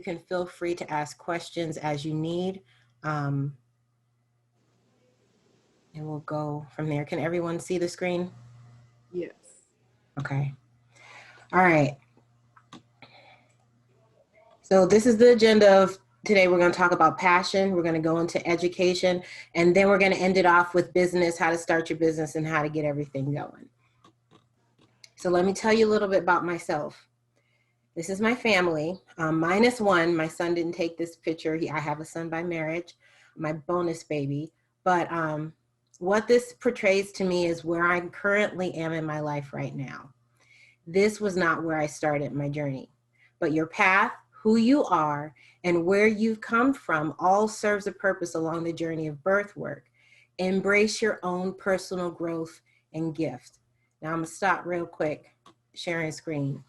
can feel free to ask questions as you need. And we'll go from there. Can everyone see the screen? Yes. Okay. All right. So this is the agenda of today. We're going to talk about passion. We're going to go into education, and then we're going to end it off with business, how to start your business and how to get everything going. So let me tell you a little bit about myself. This is my family, minus one. My son didn't take this picture. I have a son by marriage, my bonus baby. But what this portrays to me is where I currently am in my life right now. This was not where I started my journey, but your path, who you are, and where you've come from all serves a purpose along the journey of birth work. Embrace your own personal growth and gift. Now I'm gonna stop real quick, sharing screen.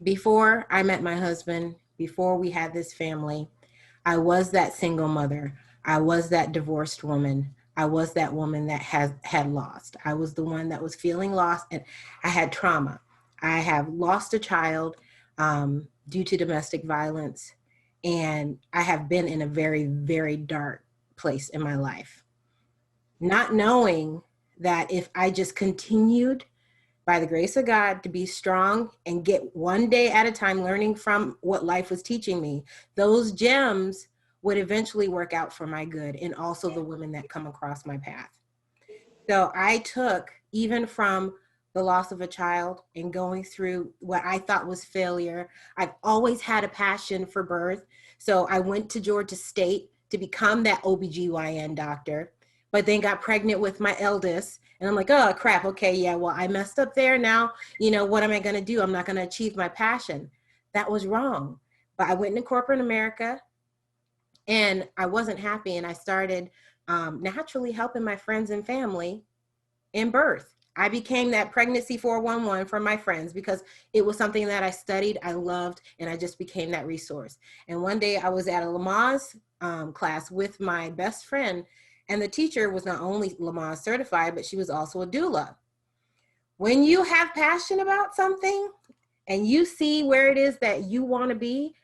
Before I met my husband, before we had this family, I was that single mother. I was that divorced woman. I was that woman that had lost. I was the one that was feeling lost, and I had trauma. I have lost a child due to domestic violence, and I have been in a very, very dark place in my life. Not knowing that if I just continued by the grace of God to be strong and get one day at a time learning from what life was teaching me, those gems would eventually work out for my good and also the women that come across my path. So I took, even from the loss of a child and going through what I thought was failure, I've always had a passion for birth. So I went to Georgia State to become that OBGYN doctor, but then got pregnant with my eldest. And I'm like, oh crap, okay, yeah, well, I messed up there now. You know, what am I gonna do? I'm not gonna achieve my passion. That was wrong. But I went into corporate America and I wasn't happy. And I started naturally helping my friends and family in birth. I became that pregnancy 411 for my friends because it was something that I studied, I loved, and I just became that resource. And one day I was at a Lamaze class with my best friend, and the teacher was not only Lamaze certified, but she was also a doula. When you have passion about something and you see where it is that you want to be,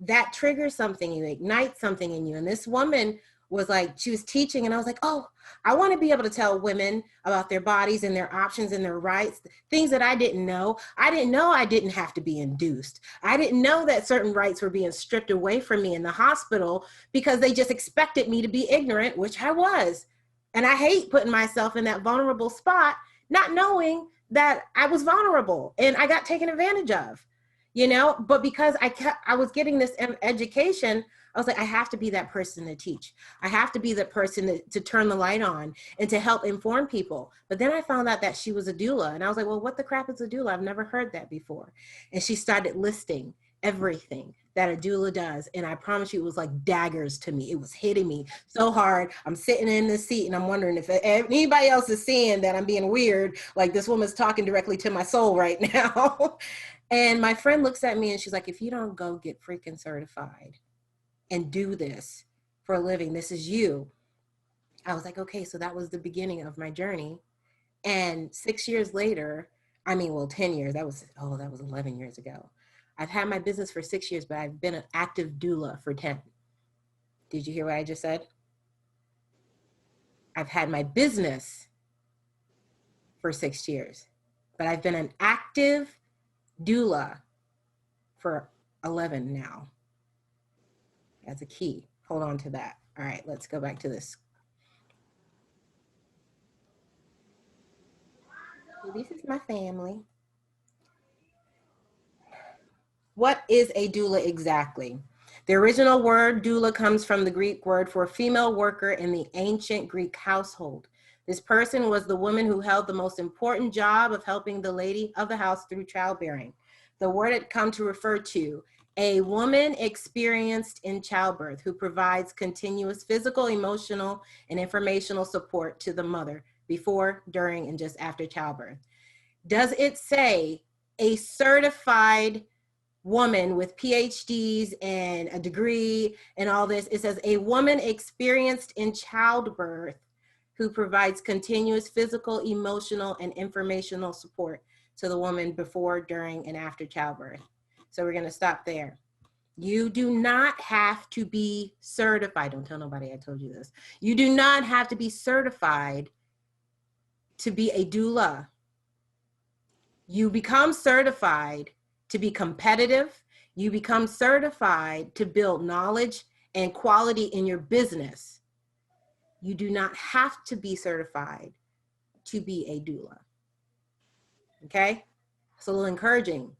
that triggers something, you ignite something in you. And this woman was like, she was teaching, and I was like, oh, I want to be able to tell women about their bodies and their options and their rights, things that I didn't know. I didn't know I didn't have to be induced. I didn't know that certain rights were being stripped away from me in the hospital because they just expected me to be ignorant, which I was. And I hate putting myself in that vulnerable spot, not knowing that I was vulnerable and I got taken advantage of. You know, but because I was getting this education, I was like, I have to be that person to teach. I have to be the person to turn the light on and to help inform people. But then I found out that she was a doula, and I was like, well, what the crap is a doula? I've never heard that before. And she started listing everything that a doula does. And I promise you, it was like daggers to me. It was hitting me so hard. I'm sitting in the seat and I'm wondering if anybody else is seeing that I'm being weird, like this woman's talking directly to my soul right now. And my friend looks at me and she's like, if you don't go get freaking certified and do this for a living, this is you. I was like, okay, so that was the beginning of my journey. And 6 years later, 10 years, that was 11 years ago. I've had my business for 6 years, but I've been an active doula for 10. Did you hear what I just said? I've had my business for 6 years, but I've been an active doula for 11 now. As a key. Hold on to that. All right, let's go back to this. So this is my family. What is a doula exactly? The original word doula comes from the Greek word for female worker in the ancient Greek household. This person was the woman who held the most important job of helping the lady of the house through childbearing. The word had come to refer to a woman experienced in childbirth who provides continuous physical, emotional, and informational support to the mother before, during, and just after childbirth. Does it say a certified woman with PhDs and a degree and all this? It says a woman experienced in childbirth who provides continuous physical, emotional, and informational support to the woman before, during, and after childbirth. So we're going to stop there. You do not have to be certified. Don't tell nobody I told you this. You do not have to be certified to be a doula. You become certified to be competitive. You become certified to build knowledge and quality in your business. You do not have to be certified to be a doula. Okay? It's a little encouraging.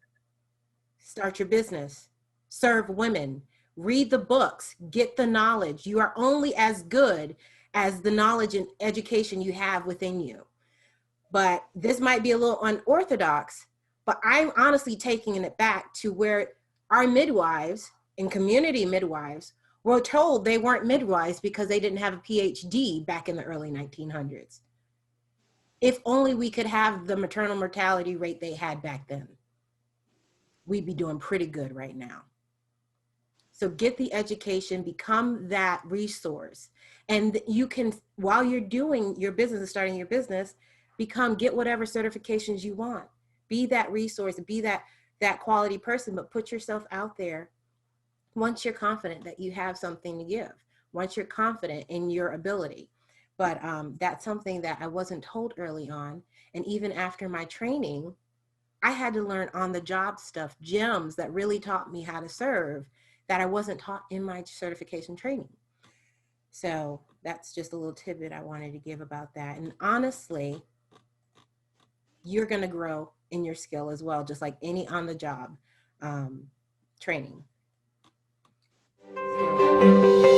Start your business, serve women, read the books, get the knowledge. You are only as good as the knowledge and education you have within you. But this might be a little unorthodox, but I'm honestly taking it back to where our midwives and community midwives were told they weren't midwives because they didn't have a PhD back in the early 1900s. If only we could have the maternal mortality rate they had back then, we'd be doing pretty good right now. So get the education, become that resource. And you can, while you're doing your business and starting your business, get whatever certifications you want. Be that resource, be that quality person, but put yourself out there once you're confident that you have something to give, once you're confident in your ability. But that's something that I wasn't told early on. And even after my training, I had to learn on the job stuff, gems that really taught me how to serve that I wasn't taught in my certification training. So that's just a little tidbit I wanted to give about that. And honestly, you're going to grow in your skill as well, just like any on the job training. So,